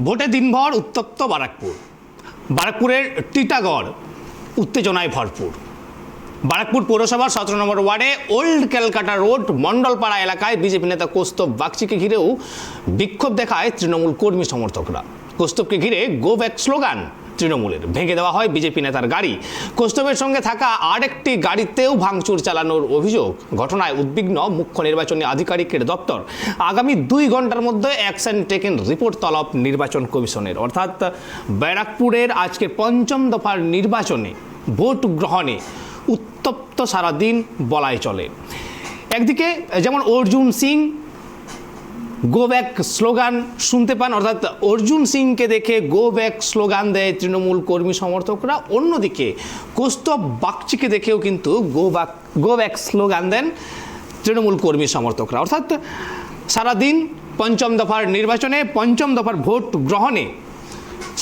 ভোটে দিনভর উত্তপ্ত বারাকপুর। বারাকপুরের টিটাগড় উত্তেজনায় ভরপুর। বারাকপুর পৌরসভার 17 নম্বর ওয়ার্ডে ওল্ড ক্যালকাটা রোড মন্ডলপাড়া এলাকায় বিজেপি নেতা কৌস্তব বাগচিকে ঘিরেও বিক্ষোভ দেখায় তৃণমূল কর্মী সমর্থকরা। কৌস্তবকে ঘিরে গো ব্যাক স্লোগান তৃণমূলের। ভেঙে দেওয়া হয় বিজেপি নেতার গাড়ি। কৌস্তবের সঙ্গে থাকা আরেকটি গাড়িতেও ভাঙচুর চালানোর অভিযোগ। ঘটনায় উদ্বিগ্ন মুখ্য নির্বাচনী আধিকারিকের দপ্তর। আগামী 2 ঘন্টার মধ্যে অ্যাকশন টেকেন রিপোর্ট তলব নির্বাচন কমিশনের। অর্থাৎ ব্যারাকপুরের আজকের 5ম দফার নির্বাচনে ভোট গ্রহণে উত্তপ্ত সারাদিন বলাই চলে। একদিকে যেমন Arjun Singh go back slogan শুনতে পান, অর্থাৎ অর্জুন সিংকে দেখে গো ব্যাক স্লোগান দেয় তৃণমূল কর্মী সমর্থকরা। অন্যদিকে কৌস্তব বাগচিকে দেখেও কিন্তু গো ব্যাক স্লোগান দেন তৃণমূল কর্মী সমর্থকরা। অর্থাৎ সারাদিন 5ম দফার নির্বাচনে 5ম দফার ভোট গ্রহণে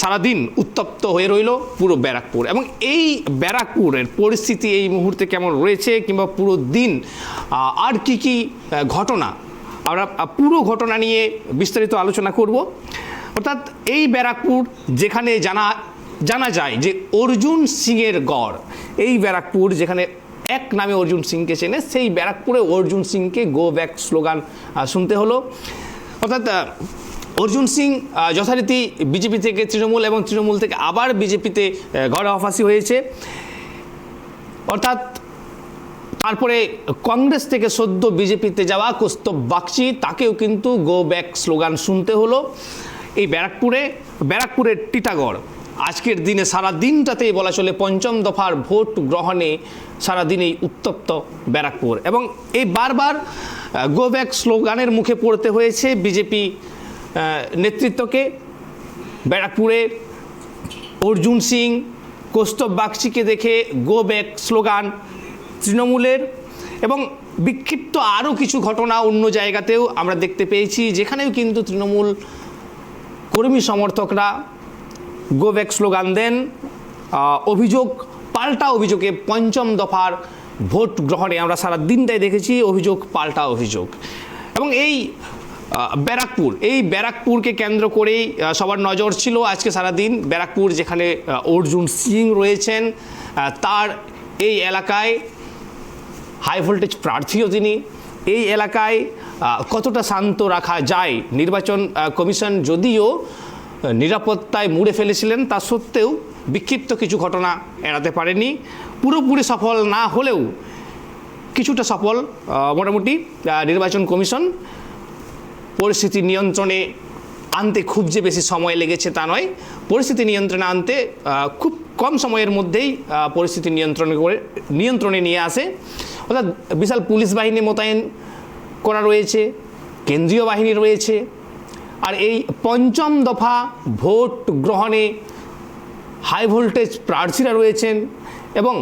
সারাদিন উত্তপ্ত হয়ে রইল পুরো ব্যারাকপুর। এবং এই ব্যারাকপুরের পরিস্থিতি এই মুহূর্তে কেমন রয়েছে কিংবা পুরো দিন আর কি ঘটনা, আমরা পুরো ঘটনা নিয়ে বিস্তারিত আলোচনা করব। অর্থাৎ এই ব্যারাকপুর যেখানে জানা যায় যে অর্জুন সিংয়ের গড়, এই ব্যারাকপুর যেখানে এক নামে অর্জুন সিংকে চেনে, সেই ব্যারাকপুরে অর্জুন সিংকে গো ব্যাক স্লোগান শুনতে হলো। অর্থাৎ অর্জুন সিং যথারীতি বিজেপি থেকে তৃণমূল এবং তৃণমূল থেকে আবার বিজেপিতে ঘরে অফাসি হয়েছে। অর্থাৎ তারপরে কংগ্রেস থেকে সদ্য বিজেপিতে যাওয়া কৌস্তব বাগচি, তাকেও কিন্তু গো ব্যাক স্লোগান শুনতে হলো। এই ব্যারাকপুরের টিটাগড় আজকের দিনে সারা দিনটাতেই বলা চলে 5ম দফার ভোট গ্রহণে সারাদিনেই উত্তপ্ত ব্যারাকপুর। এবং এই বারবার গো ব্যাক স্লোগানের মুখে পড়তে হয়েছে বিজেপি নেতৃত্বকে। ব্যারাকপুরের অর্জুন সিং কৌস্তব বাগচিকে দেখে গো ব্যাক স্লোগান তৃণমূলের। এবং বিক্ষিপ্ত আরও কিছু ঘটনা অন্য জায়গাতেও আমরা দেখতে পেয়েছি, যেখানেও কিন্তু তৃণমূল কর্মী সমর্থকরা গো ব্যাক স্লোগান দেন। অভিযোগ পাল্টা অভিযোগে 5ম দফার ভোট গ্রহণে আমরা সারা দিনটাই দেখেছি অভিযোগ পাল্টা অভিযোগ। এবং এই ব্যারাকপুরকে কেন্দ্র করেই সবার নজর ছিল আজকে সারাদিন। ব্যারাকপুর যেখানে অর্জুন সিং রয়েছেন, তার এই এলাকায় হাই ভোল্টেজ প্রার্থীও তিনি। এই এলাকায় কতটা শান্ত রাখা যায়, নির্বাচন কমিশন যদিও নিরাপত্তায় মুড়ে ফেলেছিলেন, তা সত্ত্বেও বিক্ষিপ্ত কিছু ঘটনা এড়াতে পারেনি। পুরোপুরি সফল না হলেও কিছুটা সফল মোটামুটি নির্বাচন কমিশন। পরিস্থিতি নিয়ন্ত্রণে আনতে খুব যে বেশি সময় লেগেছে তা নয়, পরিস্থিতি নিয়ন্ত্রণে আনতে খুব কম সময়ের মধ্যেই পরিস্থিতি নিয়ন্ত্রণে নিয়ে আসে। অর্থাৎ বিশাল পুলিশ বাহিনী মোতায়েন করা রয়েছে, কেন্দ্রীয় বাহিনী রয়েছে। আর এই 5ম দফা ভোট গ্রহণে হাই ভোল্টেজ প্রার্থীরা রয়েছেন। এবং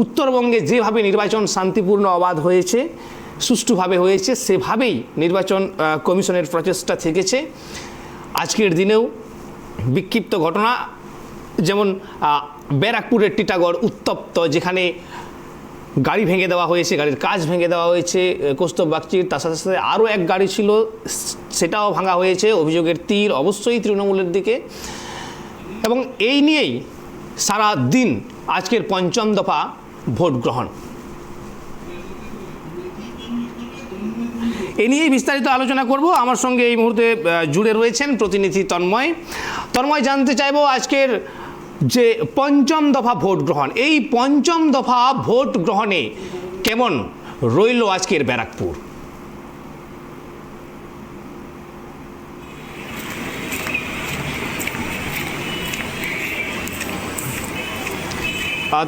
উত্তরবঙ্গে যেভাবে নির্বাচন শান্তিপূর্ণ অবাধ হয়েছে, সুষ্ঠুভাবে হয়েছে, সেভাবেই নির্বাচন কমিশনের প্রচেষ্টা থেকেছে। আজকের দিনেও বিক্ষিপ্ত ঘটনা, যেমন ব্যারাকপুরের টিটাগড় উত্তপ্ত, যেখানে গাড়ি ভেঙে দেওয়া হয়েছে, গাড়ির কাচ ভেঙে দেওয়া হয়েছে কৌস্তব বাগচির। তার সাথে সাথে আরও এক গাড়ি ছিল, সেটাও ভাঙা হয়েছে। অভিযোগের তীর অবশ্যই তৃণমূলের দিকে। এবং এই নিয়েই সারা দিন আজকের 5ম দফা ভোট গ্রহণ, এ নিয়েই বিস্তারিত আলোচনা করব। আমার সঙ্গে এই মুহূর্তে জুড়ে রয়েছেন প্রতিনিধি তন্ময়। জানতে চাইব আজকের যে 5ম দফা ভোট গ্রহণ, এই 5ম দফা ভোট গ্রহণে কেমন রইল আজকের ব্যারাকপুর?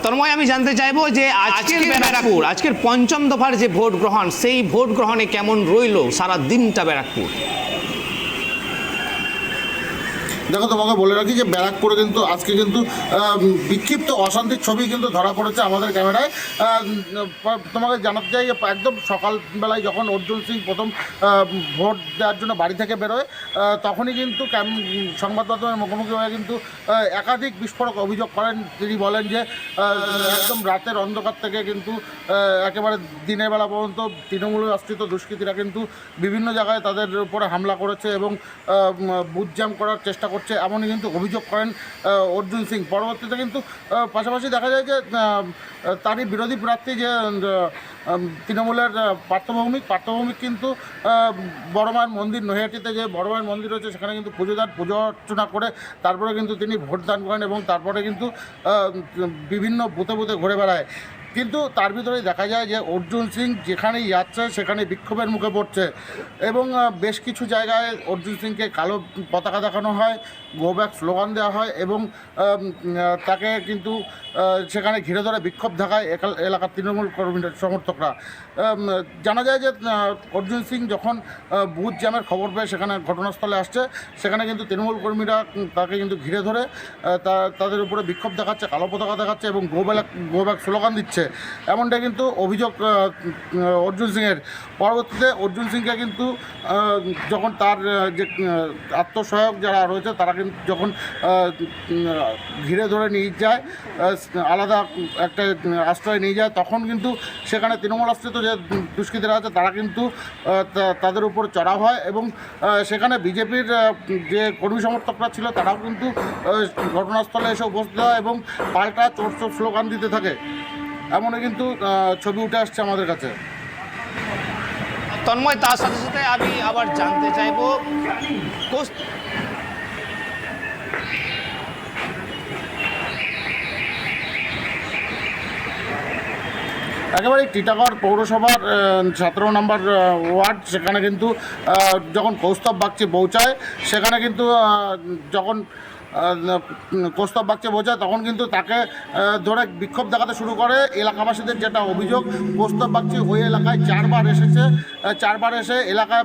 তন্ময়, আমি জানতে চাইবো যে আজকের ব্যারাকপুর, আজকের 5ম দফার যে ভোট গ্রহণ, সেই ভোট গ্রহণে কেমন রইল সারা দিনটা ব্যারাকপুর? দেখো, তোমাকে বলে রাখি যে ব্যারাকপুরে কিন্তু আজকে কিন্তু বিক্ষিপ্ত অশান্তির ছবি কিন্তু ধরা পড়েছে আমাদের ক্যামেরায়। তোমাকে জানাতে চাই যে একদম সকালবেলায় যখন অর্জুন সিং প্রথম ভোট দেওয়ার জন্য বাড়ি থেকে বেরোয়, তখনই কিন্তু সংবাদ মাধ্যমের মুখোমুখি হয়ে কিন্তু একাধিক বিস্ফোরক অভিযোগ করেন। তিনি বলেন যে একদম রাতের অন্ধকার থেকে কিন্তু একেবারে দিনের বেলা পর্যন্ত তৃণমূল আশ্রিত দুষ্কৃতীরা কিন্তু বিভিন্ন জায়গায় তাদের উপরে হামলা করেছে এবং বুথ জ্যাম করার চেষ্টা করছে, এমনই কিন্তু অভিযোগ করেন অর্জুন সিং। পরবর্তীতে কিন্তু পাশাপাশি দেখা যায় যে তারই বিরোধী প্রার্থী যে তৃণমূলের পার্থভৌমিক কিন্তু বড় মায়ের মন্দির নৈহাটিতে যে বড় মায়ের মন্দির রয়েছে সেখানে কিন্তু পুজো অর্চনা করে তারপরে কিন্তু তিনি ভোট দান করেন এবং তারপরে কিন্তু বিভিন্ন বুথে বুথে ঘুরে বেড়ায়। কিন্তু তার ভিতরেই দেখা যায় যে অর্জুন সিং যেখানেই যাচ্ছে সেখানে বিক্ষোভের মুখে পড়ছে এবং বেশ কিছু জায়গায় অর্জুন সিংকে কালো পতাকা দেখানো হয়, গো ব্যাক স্লোগান দেওয়া হয় এবং তাকে কিন্তু সেখানে ঘিরে ধরে বিক্ষোভ দেখায় এলাকার তৃণমূল কর্মী সমর্থকরা। জানা যায় যে অর্জুন সিং যখন বুথ জ্যামের খবর পেয়ে সেখানে ঘটনাস্থলে আসছে, সেখানে কিন্তু তৃণমূল কর্মীরা তাকে কিন্তু ঘিরে ধরে তাদের উপরে বিক্ষোভ দেখাচ্ছে, কালো পতাকা দেখাচ্ছে এবং গো ব্যাক স্লোগান দিচ্ছে, এমনটা কিন্তু অভিযোগ অর্জুন সিংয়ের। পরবর্তীতে অর্জুন সিংকে কিন্তু যখন তার যে আত্মসহায়ক যারা রয়েছে তারা কিন্তু যখন ঘিরে ধরে নিয়ে যায়, আলাদা একটা আশ্রয় নিয়ে যায়, তখন কিন্তু সেখানে তৃণমূল আশ্রিত যে দুষ্কৃতীরা আছে তারা কিন্তু তাদের উপর চড়াও হয় এবং সেখানে বিজেপির যে কর্মী সমর্থকরা ছিল তারাও কিন্তু ঘটনাস্থলে এসে উপস্থিত হয় এবং পাল্টা চোর চোর স্লোগান দিতে থাকে, এমনই কিন্তু ছবি উঠে আসছে আমাদের কাছে। তন্ময়, তার সাথে সাথে আমি আবার জানতে চাইব একেবারে টিটাগড় পৌরসভার 17 নম্বর ওয়ার্ড, সেখানে কিন্তু যখন কৌস্তব বাগচি পৌঁছায় সেখানে কিন্তু যখন কৌস্তব বাগচি পৌঁছায় তখন কিন্তু তাকে ধরে বিক্ষোভ দেখাতে শুরু করে। এলাকাবাসীদের যেটা অভিযোগ, কৌস্তব বাগচি ওই এলাকায় 4 বার এসে এলাকায়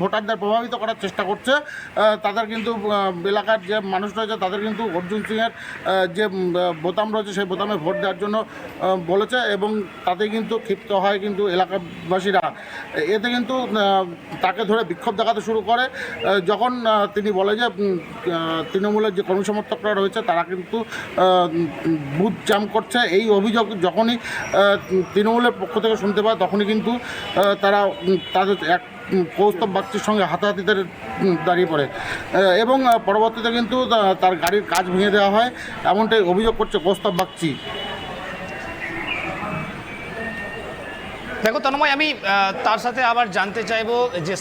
ভোটারদের প্রভাবিত করার চেষ্টা করছে। তাদের কিন্তু এলাকার যে মানুষ রয়েছে তাদের কিন্তু অর্জুন সিংয়ের যে বোতাম রয়েছে সেই বোতামে ভোট দেওয়ার জন্য বলেছে এবং তাতে কিন্তু ক্ষিপ্ত হয় কিন্তু এলাকাবাসীরা। এতে কিন্তু তাকে ধরে বিক্ষোভ দেখাতে শুরু করে। যখন তিনি বলে যে তৃণমূলের যে কর্মী সমর্থকরা রয়েছে তারা কিন্তু বুথ জ্যাম করছে, এই অভিযোগ যখনই তৃণমূলের পক্ষ থেকে শুনতে পায় তখনই কিন্তু তারা তাদের কৌস্তব বাগচির সঙ্গে হাতাহাতিতে দাঁড়িয়ে পড়ে এবং পরবর্তীতে কিন্তু তার গাড়ির কাচ ভেঙে দেওয়া হয়, এমনটাই অভিযোগ করছে কৌস্তব বাগচি। দেখো তন্ময়, আমি তার সাথে আবার জানতে চাইব যে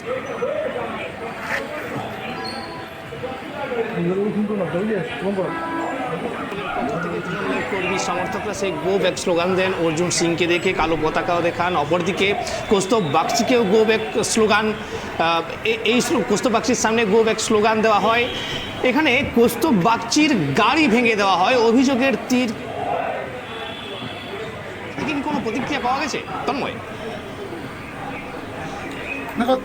কর্মী সমর্থকরা সেই গো ব্যাক স্লোগান দেন, অর্জুন সিংকে দেখে কালো পতাকাও দেখান, অপরদিকে কৌস্তব বাগচিকেও গো ব্যাক স্লোগান, এই কৌস্তব বাগচির সামনে গো ব্যাক স্লোগান দেওয়া হয়। এখানে কৌস্তব বাগচির গাড়ি ভেঙে দেওয়া হয়, অভিযোগের তীর কোনো প্রতিক্রিয়া পাওয়া গেছে তন্ময়? দেখো,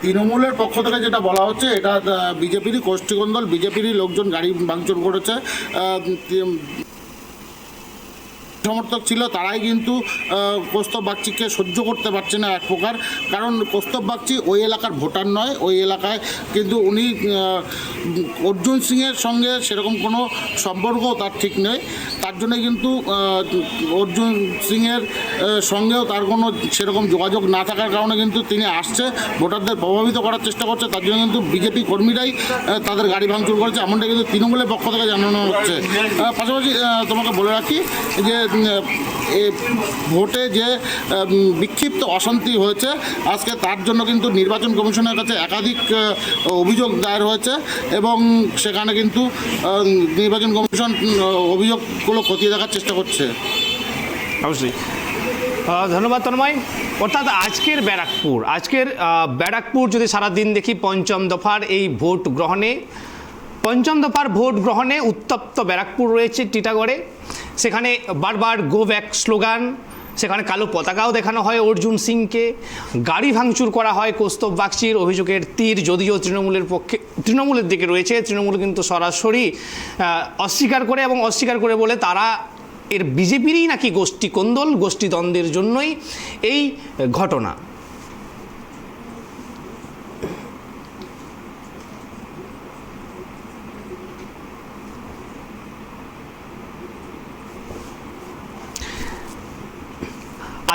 তৃণমূলের পক্ষ থেকে যেটা বলা হচ্ছে এটা বিজেপিরই গোষ্ঠীকন্দল, বিজেপিরই লোকজন গাড়ি ভাঙচুর করেছে। সমর্থক ছিল তারাই কিন্তু কৌস্তব বাগচিকে সহ্য করতে পারছে না এক প্রকার, কারণ কৌস্তব বাগচি ওই এলাকার ভোটার নয়, ওই এলাকায় কিন্তু উনি অর্জুন সিংয়ের সঙ্গে সেরকম কোনো সম্পর্ক তার ঠিক নেই। তার জন্য কিন্তু অর্জুন সিংয়ের সঙ্গেও তার কোনো সেরকম যোগাযোগ না থাকার কারণে কিন্তু তিনি আসছে, ভোটারদের প্রভাবিত করার চেষ্টা করছে। তার জন্য কিন্তু বিজেপি কর্মীরাই তাদের গাড়ি ভাঙচুর করেছে, এমনটা কিন্তু তৃণমূলের পক্ষ থেকে জানানো হচ্ছে। পাশাপাশি তোমাকে বলে রাখি যে ভোটে যে বিক্ষিপ্ত অশান্তি হয়েছে আজকে, তার জন্য কিন্তু নির্বাচন কমিশনের কাছে একাধিক অভিযোগ দায়ের হয়েছে এবং সেখানে কিন্তু নির্বাচন কমিশন অভিযোগগুলো খতিয়ে দেখার চেষ্টা করছে। অবশ্যই, ধন্যবাদ তন্ময়। অর্থাৎ আজকের ব্যারাকপুর যদি সারাদিন দেখি পঞ্চম দফার ভোট গ্রহণে উত্তপ্ত ব্যারাকপুর রয়েছে টিটাগড়ে। সেখানে বারবার গো ব্যাক স্লোগান, সেখানে কালো পতাকাও দেখানো হয় অর্জুন সিংকে, গাড়ি ভাঙচুর করা হয় কৌস্তব বাগচির। অভিযোগের তীর যদিও তৃণমূলের দিকে রয়েছে, তৃণমূল কিন্তু সরাসরি অস্বীকার করে, এবং অস্বীকার করে বলে তারা এর বিজেপিরই নাকি গোষ্ঠী কোন্দল, গোষ্ঠীদ্বন্দ্বের জন্যই এই ঘটনা।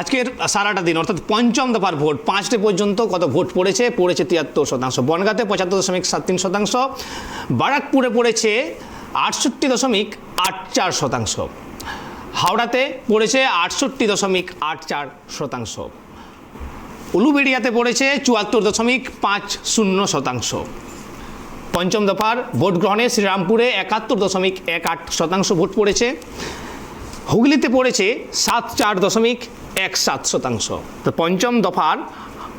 আজকের সারাটা দিন অর্থাৎ পঞ্চম দফার ভোট, 5টে পর্যন্ত কত ভোট পড়েছে? 73%। বনগাঁতে 75.73%, বারাকপুরে পড়েছে 68.84%, হাওড়াতে পড়েছে 68.84%, উলুবেড়িয়াতে পড়েছে 74.50%। পঞ্চম দফার ভোট গ্রহণে শ্রীরামপুরে 71.18% ভোট পড়েছে, হুগলিতে পড়েছে 74.17%। তো পঞ্চম দফার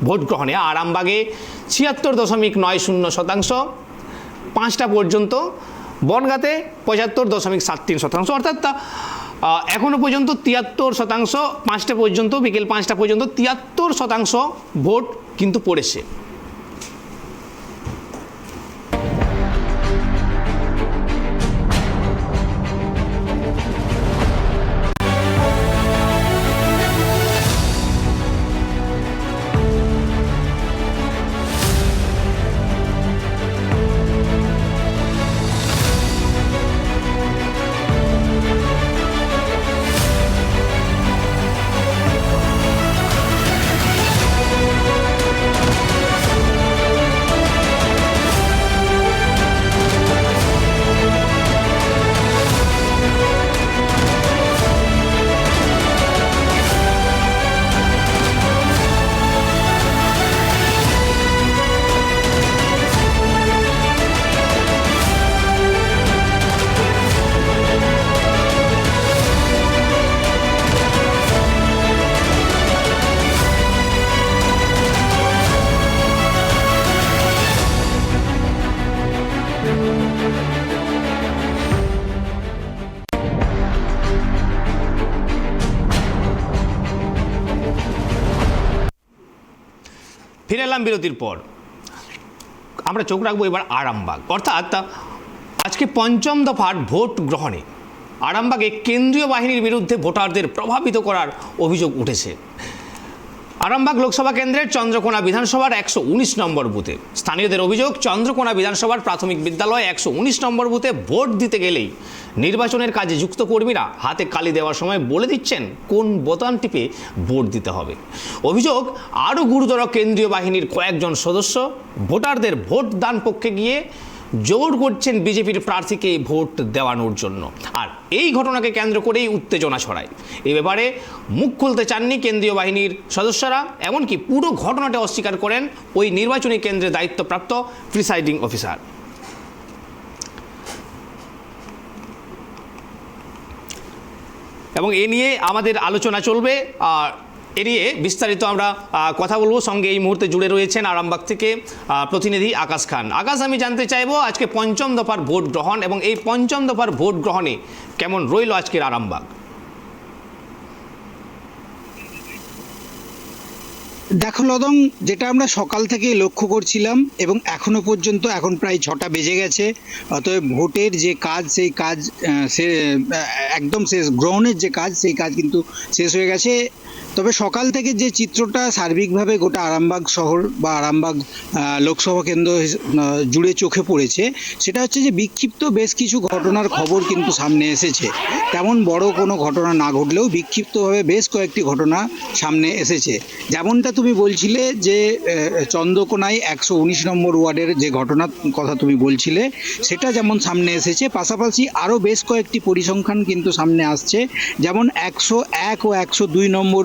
ভোট গ্রহণে আরামবাগে 76.90%, 5টা পর্যন্ত, বনগাঁতে 75.73%, অর্থাৎ এখনও পর্যন্ত 73%, 5টে পর্যন্ত, বিকেল 5টা পর্যন্ত 73% ভোট কিন্তু পড়েছে। ফিরে এলাম বিরতির পর। আমরা চোখ রাখবো এবার আরামবাগ, অর্থাৎ আজকে পঞ্চম দফার ভোট গ্রহণে আরামবাগে কেন্দ্রীয় বাহিনীর বিরুদ্ধে ভোটারদের প্রভাবিত করার অভিযোগ উঠেছে। আরামবাগ লোকসভা কেন্দ্রের চন্দ্রকোনা বিধানসভার 119 নম্বর বুথে স্থানীয়দের অভিযোগ, চন্দ্রকোনা বিধানসভার প্রাথমিক বিদ্যালয় 119 নম্বর বুথে ভোট দিতে গেলেই নির্বাচনের কাজে যুক্ত কর্মীরা হাতে কালি দেওয়ার সময় বলে দিচ্ছেন কোন বোতাম টিপে ভোট দিতে হবে। অভিযোগ আরও গুরুতর, কেন্দ্রীয় বাহিনীর কয়েকজন সদস্য ভোটারদের ভোট দান পক্ষে গিয়ে জোর করছেন বিজেপির প্রার্থীকে ভোট দেওয়ানোর জন্য। আর এই ঘটনাকে কেন্দ্র করেই উত্তেজনা ছড়ায়। এই ব্যাপারে মুখ খুলতে চাননি কেন্দ্রীয় বাহিনীর সদস্যরা, এমনকি পুরো ঘটনাটা অস্বীকার করেন ওই নির্বাচনী কেন্দ্রে দায়িত্বপ্রাপ্ত প্রিসাইডিং অফিসার। এবং এ নিয়ে আমাদের আলোচনা চলবে, আর এ নিয়ে বিস্তারিত আমরা কথা বলবো। সঙ্গে এই মুহূর্তে জুড়ে রয়েছেন আরামবাগ থেকে প্রতিনিধি আকাশ খান। আকাশ, আমি জানতে চাইবো আজকে পঞ্চম দফার ভোট গ্রহণ এবং এই পঞ্চম দফার ভোট গ্রহণে কেমন রইল আজকের আরামবাগ? দেখো লদং, যেটা আমরা সকাল থেকে লক্ষ্য করছিলাম এবং এখনো পর্যন্ত, এখন প্রায় 6টা বেজে গেছে, অতএব ভোটের যে কাজ সেই কাজ একদম শেষ, গ্রহণের যে কাজ সেই কাজ কিন্তু শেষ হয়ে গেছে। তবে সকাল থেকে যে চিত্রটা সার্বিকভাবে গোটা আরামবাগ শহর বা আরামবাগ লোকসভা কেন্দ্র জুড়ে চোখে পড়েছে, সেটা হচ্ছে যে বিক্ষিপ্ত বেশ কিছু ঘটনার খবর কিন্তু সামনে এসেছে। তেমন বড় কোনো ঘটনা না ঘটলেও বিক্ষিপ্তভাবে বেশ কয়েকটি ঘটনা সামনে এসেছে। যেমনটা তুমি বলছিলে যে চন্দ্রকোনায় 119 নম্বর ওয়ার্ডের যে ঘটনার কথা তুমি বলছিলে, সেটা যেমন সামনে এসেছে, পাশাপাশি আরও বেশ কয়েকটি পরিসংখ্যান কিন্তু সামনে আসছে। যেমন 101 ও 102 নম্বর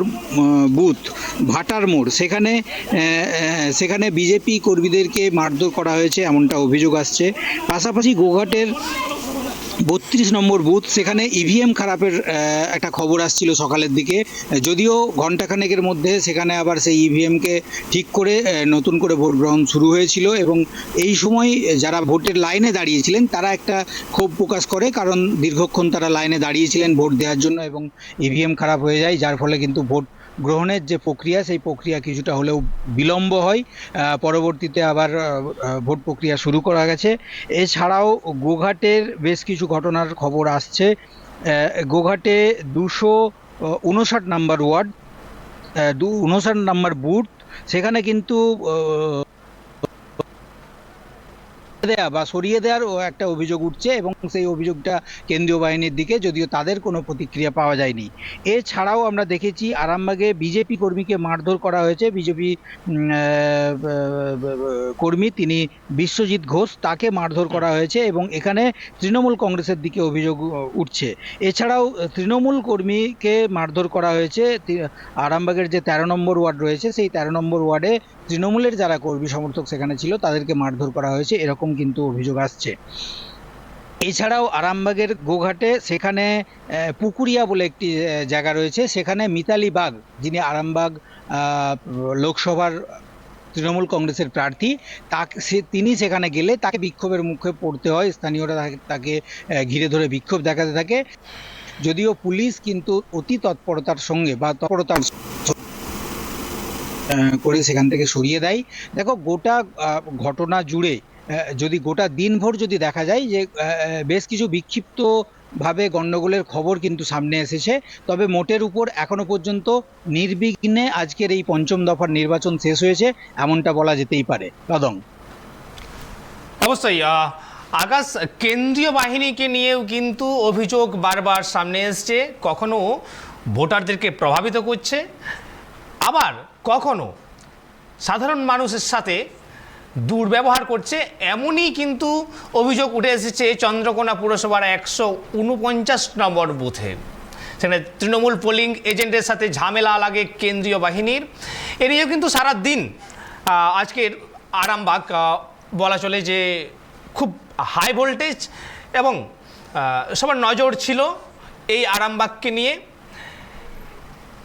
বুথ ভাটার মোড়, সেখানে বিজেপি কর্মীদেরকে মারধর করা হয়েছে এমনটা অভিযোগ আসছে। পাশাপাশি গোঘাটের 32 নম্বর বুথ, সেখানে ইভিএম খারাপের একটা খবর আসছিল সকালের দিকে, যদিও ঘন্টাখানেকের মধ্যে সেখানে আবার সেই ইভিএমকে ঠিক করে নতুন করে ভোট গ্রহণ শুরু হয়েছিল এবং এই সময় যারা ভোটের লাইনে দাঁড়িয়েছিলেন তারা একটা ক্ষোভ প্রকাশ করে, কারণ দীর্ঘক্ষণ তারা লাইনে দাঁড়িয়েছিলেন ভোট দেওয়ার জন্য এবং ইভিএম খারাপ হয়ে যায়, যার ফলে কিন্তু ভোট গ্রহণের যে প্রক্রিয়া সেই প্রক্রিয়া কিছুটা হলেও বিলম্ব হয়। পরবর্তীতে আবার ভোট প্রক্রিয়া শুরু করা গেছে। এছাড়াও গোঘাটের বেশ কিছু ঘটনার খবর আসছে। গোঘাটে 259 নাম্বার ওয়ার্ড, 59 নাম্বার বুথ, সেখানে কিন্তু দেয়া বা সরিয়ে দেওয়ার একটা অভিযোগ উঠছে এবং সেই অভিযোগটা কেন্দ্রীয় বাহিনীর দিকে, যদিও তাদের কোনো প্রতিক্রিয়া পাওয়া যায়নি। এছাড়াও আমরা দেখেছি আরামবাগে বিজেপি কর্মীকে মারধর করা হয়েছে। বিজেপি কর্মী, তিনি বিশ্বজিৎ ঘোষ, তাকে মারধর করা হয়েছে এবং এখানে তৃণমূল কংগ্রেসের দিকে অভিযোগ উঠছে। এছাড়াও তৃণমূল কর্মীকে মারধর করা হয়েছে। আরামবাগের যে 13 নম্বর ওয়ার্ড রয়েছে সেই 13 নম্বর ওয়ার্ডে তৃণমূলের যারা কর্মী সমর্থক সেখানে ছিল তাদেরকে মারধর করা হয়েছে, এরকম কিন্তু অভিযোগ আসছে। এছাড়াও আরামবাগের গোঘাটে সেখানে পুকুরিয়া বলে একটি জায়গা রয়েছে, সেখানে মিতালি বাগ, যিনি আরামবাগ লোকসভার তৃণমূল কংগ্রেসের প্রার্থী, তিনি সেখানে গেলে তাকে বিক্ষোভের মুখে পড়তে হয়। স্থানীয়রা তাকে ঘিরে ধরে বিক্ষোভ দেখাতে থাকে, যদিও পুলিশ কিন্তু অতি তৎপরতার সঙ্গে বা তৎপরতার করে সেখান থেকে সরিয়ে দেয়। দেখো, গোটা ঘটনা জুড়ে যদি গোটা দিনভর যদি দেখা যায় যে বেশ কিছু বিক্ষিপ্ত ভাবে গন্ডগোলের খবর কিন্তু সামনে এসেছে, তবে মোটের উপর এখনো পর্যন্ত নির্বিঘ্নে আজকের এই পঞ্চম দফার নির্বাচন শেষ হয়েছে এমনটা বলা যেতেই পারে। রদং, অবশ্যই আকাশ, কেন্দ্রীয় বাহিনীকে নিয়েও কিন্তু অভিযোগ বারবার সামনে এসছে, কখনো ভোটারদেরকে প্রভাবিত করছে, আবার কখনো সাধারণ মানুষের সাথে দুর্ব্যবহার করছে, এমনই কিন্তু অভিযোগ উঠে এসেছে চন্দ্রকোনা পুরসভার 149 নম্বর বুথে। সেখানে তৃণমূল পোলিং এজেন্টের সাথে ঝামেলা লাগে কেন্দ্রীয় বাহিনীর। এ নিয়েও কিন্তু সারা দিন আজকের আরামবাগ বলা চলে যে খুব হাই ভোল্টেজ এবং সবার নজর ছিল এই আরামবাগকে নিয়ে।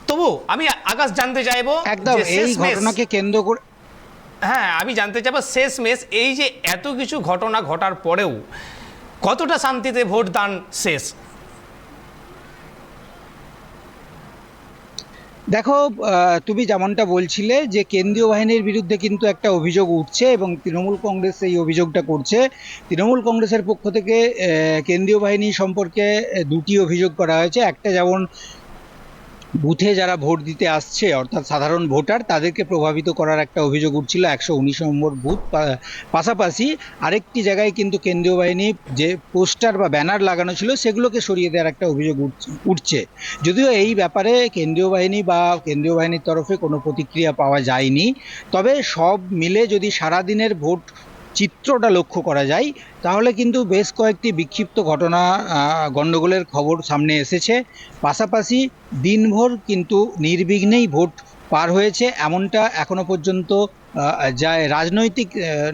তবু আমি আকাশ জানতে চাইবো একদম এই ঘটনাকে কেন্দ্র করে, হ্যাঁ, আমি জানতে চাইবো শেষমেশ এই যে এত কিছু ঘটনা ঘটার পরেও কতটা শান্তিতে ভোট দান শেষ? দেখো, তুমি যেমনটা বলছিলে যে কেন্দ্রীয় বাহিনীর বিরুদ্ধে কিন্তু একটা অভিযোগ উঠছে এবং তৃণমূল কংগ্রেস এই অভিযোগটা করছে। তৃণমূল কংগ্রেসের পক্ষ থেকে কেন্দ্রীয় বাহিনী সম্পর্কে দুটি অভিযোগ করা হয়েছে। একটা যেমন বুথে যারা ভোট দিতে আসছে অর্থাৎ সাধারণ ভোটার, তাদেরকে প্রভাবিত করার একটা অভিযোগ উঠছিল 119 নম্বর বুথ। পাশাপাশি আরেকটি জায়গায় কিন্তু কেন্দ্রীয় বাহিনী যে পোস্টার বা ব্যানার লাগানো ছিল সেগুলোকে সরিয়ে দেওয়ার একটা অভিযোগ উঠছে। যদিও এই ব্যাপারে কেন্দ্রীয় বাহিনী বা কেন্দ্রীয় বাহিনীর তরফে কোনো প্রতিক্রিয়া পাওয়া যায়নি, তবে সব মিলে যদি সারাদিনের ভোট চিত্রটা লক্ষ্য করা যায় তাহলে কিন্তু বেশ কয়েকটি বিক্ষিপ্ত ঘটনা গন্ডগোলের খবর সামনে এসেছে। পাশাপাশি দিনভর কিন্তু নির্বিঘ্নেই ভোট পার হয়েছে এমনটা এখনো পর্যন্ত যা রাজনৈতিক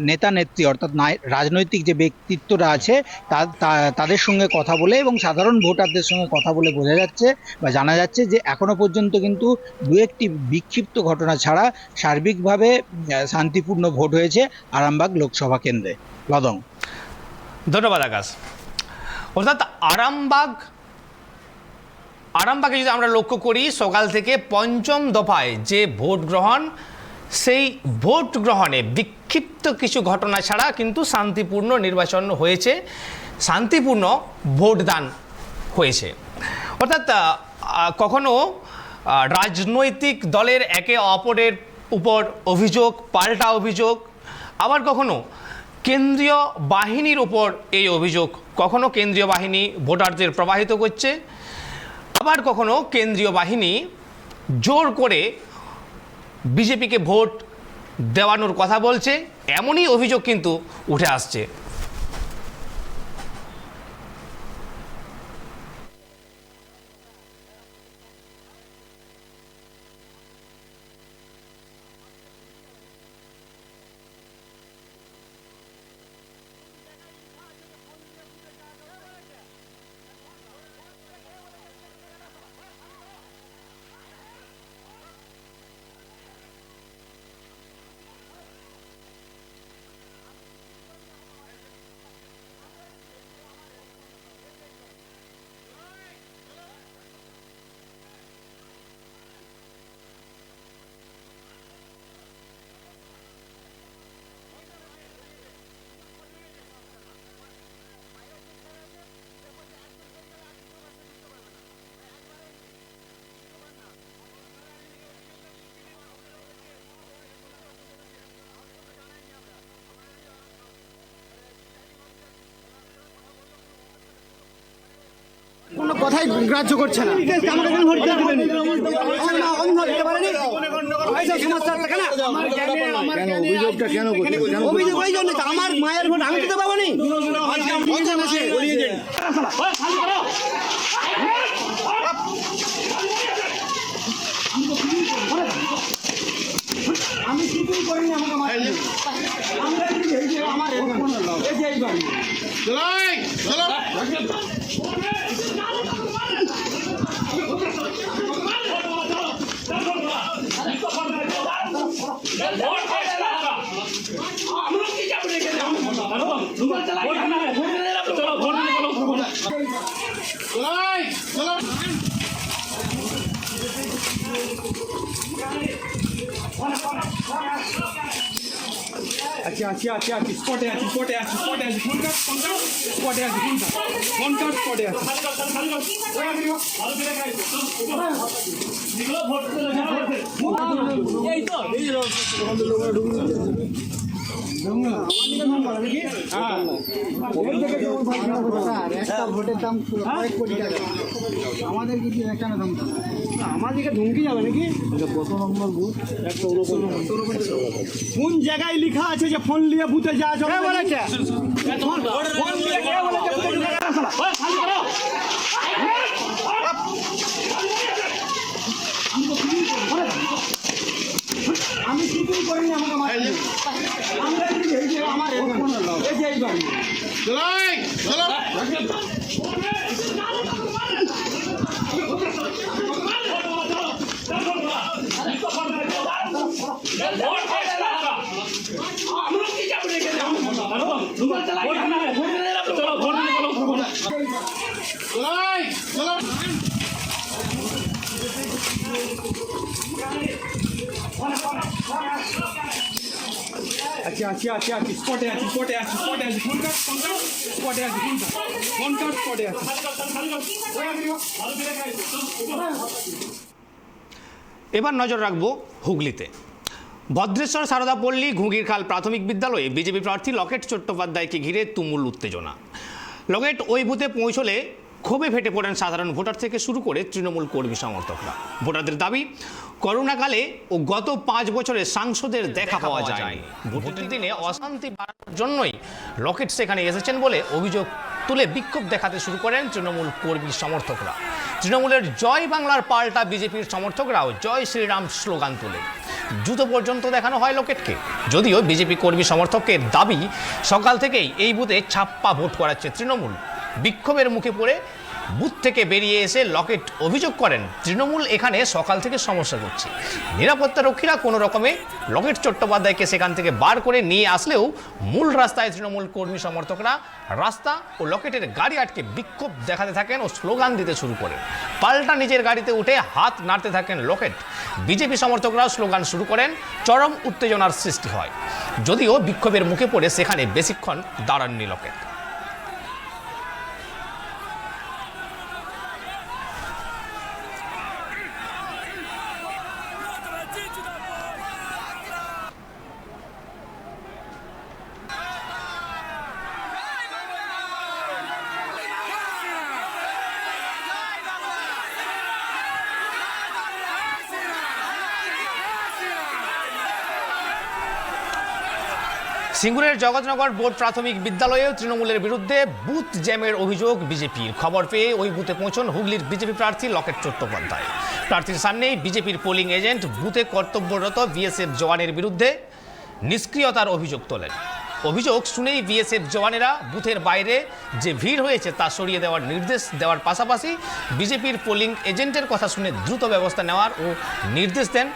নেতা নেত্রী অর্থাৎ রাজনৈতিক যে ব্যক্তিত্বরা আছে তাদের সঙ্গে কথা বলে এবং সাধারণ ভোটারদের সঙ্গে কথা বলে বোঝা যাচ্ছে বা জানা যাচ্ছে যে এখনো পর্যন্ত কিন্তু দু একটি বিক্ষিপ্ত ঘটনা ছাড়া সার্বিকভাবে শান্তিপূর্ণ ভোট হয়েছে আরামবাগ লোকসভা কেন্দ্রে। লদং, ধন্যবাদ আকাশ। অর্থাৎ আরামবাগে যদি আমরা লক্ষ্য করি, সকাল থেকে পঞ্চম দফায় যে ভোট গ্রহণ, সেই ভোট গ্রহণে বিক্ষিপ্ত কিছু ঘটনা ছাড়া কিন্তু শান্তিপূর্ণ নির্বাচন হয়েছে, শান্তিপূর্ণ ভোটদান হয়েছে। অর্থাৎ কখনো রাজনৈতিক দলের একে অপরের উপর অভিযোগ, পাল্টা অভিযোগ, আবার কখনো কেন্দ্রীয় বাহিনীর উপর এই অভিযোগ, কখনো কেন্দ্রীয় বাহিনী ভোটারদের প্রবাহিত করছে, আবার কখনো কেন্দ্রীয় বাহিনী জোর করে বিজেপিকে ভোট দেওয়ানোর কথা বলছে, এমনই অভিযোগ কিন্তু উঠে আসছে। কোনো কথাই গ্রাহ্য করছে না। আমাকে কেন ভোট দিতে দিবেন? অন্য দিতে পারেনি। এইসব সমস্যা আছে কেন? অভিযোগটা কেন করছেন? অভিযোগ ওই জন্য তো, আমার মায়ের ভোট আমি দিতে পাবো নি। আমি কিছুই করিনি, আমাকে মায়ের আমার এই যে এই বাড়ি। আচ্ছা স্পটে আছি ফোন কাট স্পটে আছি ফোন কাট স্পটে আছি একটা ভোটের দাম কয়েক কোটি টাকা, আমাদের কিছু কেন দাম? আমাদেরকে ধমকি যাবে নাকি? কত নম্বর বুথ? কোন জায়গায় লেখা আছে যে ফোন নিয়ে বুথে যাওয়া যাবে? বলেছে ফোন নিয়ে কে বলেছে বুথে যাওয়া? আমি কিছুই করিনি, আমাকে মার আমার এই যে এই বাড়ি। আচ্ছা স্পটে আছি ফোন কাট স্পটে আছি ফোন কাট স্পটে আছি এবার নজর রাখবো হুগলিতে। ভদ্রেশ্বর সারদা পল্লী ঘুঙিরখাল প্রাথমিক বিদ্যালয়ে বিজেপি প্রার্থী লকেট চট্টোপাধ্যায়কে ঘিরে তুমুল উত্তেজনা। লকেট ওই বুথে পৌঁছলে ক্ষোভে ফেটে পড়েন সাধারণ ভোটার থেকে শুরু করে তৃণমূল কর্মী সমর্থকরা। ভোটারদের দাবি, করোনাকালে ও গত 5 বছরে সাংসদের দেখা পাওয়া যায়নি। ভোটের দিনে অশান্তি বাড়ানোর জন্যই লকেট সেখানে এসেছেন বলে অভিযোগ তুলে বিক্ষোভ দেখাতে শুরু করেন তৃণমূল কর্মী সমর্থকরা। তৃণমূলের জয় বাংলার পাল্টা বিজেপির সমর্থকরাও জয় শ্রীরাম স্লোগান তোলে। জুতো পর্যন্ত দেখানো হয় লকেটকে। যদিও বিজেপি কর্মী সমর্থকের দাবি, সকাল থেকেই এই বুথে ছাপ্পা ভোট করাচ্ছে তৃণমূল। বিক্ষোভের মুখে পড়ে বুথ থেকে বেরিয়ে এসে লকেট অভিযোগ করেন, তৃণমূল এখানে সকাল থেকে সমস্যা করছে। নিরাপত্তা রক্ষীরা কোনো রকমে লকেট চট্টোপাধ্যায়কে সেখান থেকে বার করে নিয়ে আসলেও মূল রাস্তায় তৃণমূল কর্মী সমর্থকরা রাস্তা ও লকেটের গাড়ি আটকে বিক্ষোভ দেখাতে থাকেন ও স্লোগান দিতে শুরু করেন। পাল্টা নিজের গাড়িতে উঠে হাত নাড়তে থাকেন লকেট। বিজেপি সমর্থকরা স্লোগান শুরু করেন, চরম উত্তেজনার সৃষ্টি হয়। যদিও বিক্ষোভের মুখে পড়ে সেখানে বেশিক্ষণ দাঁড়াননি লকেট। সিঙ্গুরের জগৎনগর বোর্ড প্রাথমিক বিদ্যালয়েও তৃণমূলের বিরুদ্ধে বুথ জ্যামের অভিযোগ বিজেপির। খবর পেয়ে ওই বুথে পৌঁছন হুগলির বিজেপি প্রার্থী লকেট চট্টোপাধ্যায়। প্রার্থীর সামনেই বিজেপির পোলিং এজেন্ট বুথে কর্তব্যরত বিএসএফ জওয়ানের বিরুদ্ধে নিষ্ক্রিয়তার অভিযোগ তোলেন। অভিযোগ শুনেই বিএসএফ জওয়ানেরা বুথের বাইরে যে ভিড় হয়েছে তা সরিয়ে দেওয়ার নির্দেশ দেওয়ার পাশাপাশি বিজেপির পোলিং এজেন্টের কথা শুনে দ্রুত ব্যবস্থা নেওয়ার ও নির্দেশ দেন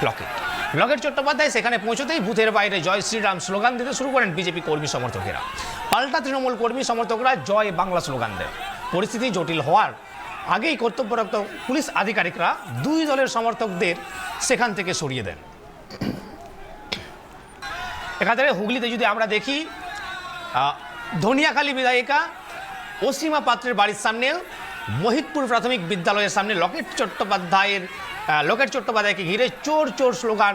লকেট। লকেট চট্টোপাধ্যায় সেখানে পৌঁছতেই বুথের বাইরে জয় শ্রীরাম স্লোগান দিতে শুরু করেন বিজেপি কর্মী সমর্থকেরা। পাল্টা তৃণমূল কর্মী সমর্থকরা জয় বাংলা স্লোগান দেন। পরিস্থিতি জটিল হওয়ার আগেই কর্তব্যরত পুলিশ আধিকারিকরা দুই দলের সমর্থকদের সেখান থেকে সরিয়ে দেন। একাধারে হুগলিতে যদি আমরা দেখি, ধনিয়াখালী বিধায়িকা অসীমা পাত্রের বাড়ির সামনে মোহিতপুর প্রাথমিক বিদ্যালয়ের সামনে লকেট চট্টোপাধ্যায়কে ঘিরে চোর চোর স্লোগান,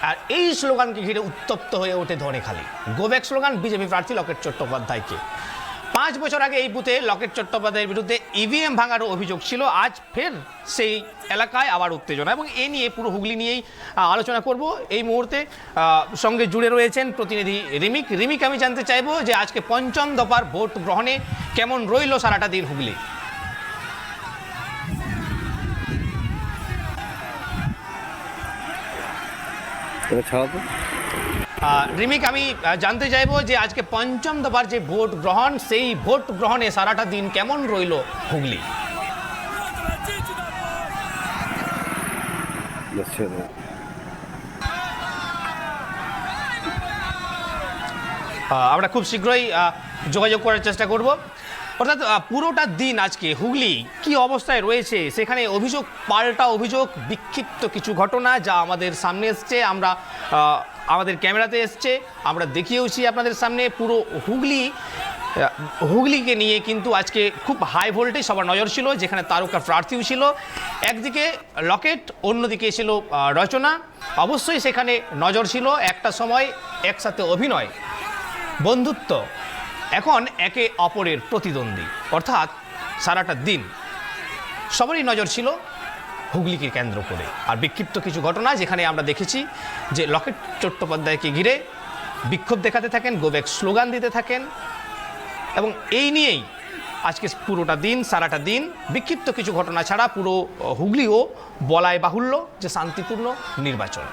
আর এই স্লোগানকে ঘিরে উত্তপ্ত হয়ে ওঠে ধনেখালি। গোব্যাক স্লোগান বিজেপি প্রার্থী লকেট চট্টোপাধ্যায়কে। 5 বছর আগে এই বুথে লকেট চট্টোপাধ্যায়ের বিরুদ্ধে ইভিএম ভাঙারও অভিযোগ ছিল। আজ ফের সেই এলাকায় আবার উত্তেজনা, এবং এ নিয়ে পুরো হুগলি নিয়েই আলোচনা করব এই মুহূর্তে। সঙ্গে জুড়ে রয়েছেন প্রতিনিধি রিমিক। আমি জানতে চাইবো যে আজকে 5ম দফার ভোট গ্রহণে কেমন রইল সারাটা দিন হুগলি? রিমিক, আমি জানতে চাইবো যে আজকে 5ম দফার যে ভোট গ্রহণ, সেই ভোট গ্রহণে সারাটা দিন কেমন রইল হুগলি? আমরা খুব শীঘ্রই যোগাযোগ করার চেষ্টা করব। অর্থাৎ পুরোটা দিন আজকে হুগলি কি অবস্থায় রয়েছে, সেখানে অভিযোগ পাল্টা অভিযোগ, বিক্ষিপ্ত কিছু ঘটনা যা আমাদের সামনে এসছে, আমরা আমাদের ক্যামেরাতে এসছে, আমরা দেখিয়েওছি আপনাদের সামনে। পুরো হুগলিকে নিয়ে কিন্তু আজকে খুব হাই ভোল্টেজ সবার নজর ছিল, যেখানে তারকা প্রার্থীও ছিল। একদিকে লকেট, অন্যদিকে ছিল রচনা। অবশ্যই সেখানে নজর ছিল একটা সময় একসাথে অভিনয়, বন্ধুত্ব, এখন একে অপরের প্রতিদ্বন্দ্বী। অর্থাৎ সারাটা দিন সবারই নজর ছিল হুগলিকে কেন্দ্র করে। আর বিক্ষিপ্ত কিছু ঘটনা, যেখানে আমরা দেখেছি যে লকেট চট্টোপাধ্যায়কে ঘিরে বিক্ষোভ দেখাতে থাকেন, গো ব্যাক স্লোগান দিতে থাকেন, এবং এই নিয়েই আজকে পুরোটা দিন, সারাটা দিন বিক্ষিপ্ত কিছু ঘটনা ছাড়া পুরো হুগলিও বলাই বাহুল্য যে শান্তিপূর্ণ নির্বাচন।